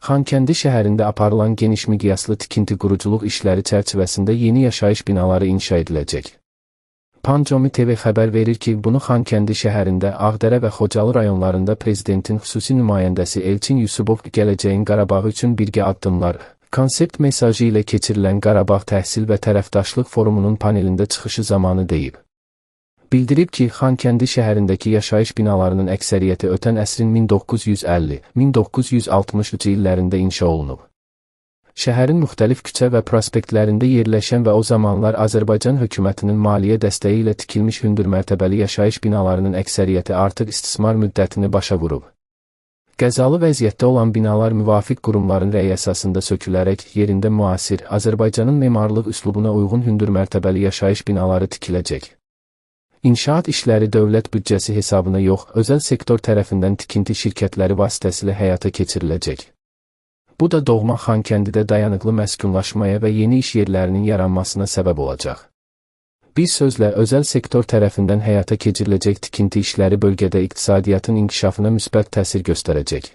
Xankəndi şəhərində aparılan geniş miqyaslı tikinti quruculuq işləri çərçivəsində yeni yaşayış binaları inşa ediləcək. Pancomi TV xəbər verir ki, bunu Xankəndi şəhərində, Ağdərə və Xocalı rayonlarında Prezidentin xüsusi nümayəndəsi Elçin Yusubov gələcəyin Qarabağı üçün birgə addımlar konsept mesajı ilə keçirilən Qarabağ Təhsil və Tərəfdaşlıq Forumunun panelində çıxışı zamanı deyib. Bildirib ki, Xankəndi şəhərindəki yaşayış binalarının əksəriyyəti ötən əsrin 1950-1963 illərində inşa olunub. Şəhərin müxtəlif küçə və prospektlərində yerləşən və o zamanlar Azərbaycan hökumətinin maliyyə dəstəyi ilə tikilmiş hündürmərtəbəli yaşayış binalarının əksəriyyəti artıq istismar müddətini başa vurub. Qəzalı vəziyyətdə olan binalar müvafiq qurumların rəyi əsasında sökülərək yerində müasir, Azərbaycanın memarlıq üslubuna uyğun hündürmərtəbəli yaşayış binaları tikiləcək. İnşaat işləri dövlət büdcəsi hesabına yox, özəl sektor tərəfindən tikinti şirkətləri vasitəsilə həyata keçiriləcək. Bu da doğma Xankəndidə dayanıqlı məskunlaşmaya və yeni iş yerlərinin yaranmasına səbəb olacaq. Bir sözlə, özəl sektor tərəfindən həyata keçiriləcək tikinti işləri bölgədə iqtisadiyyatın inkişafına müsbət təsir göstərəcək.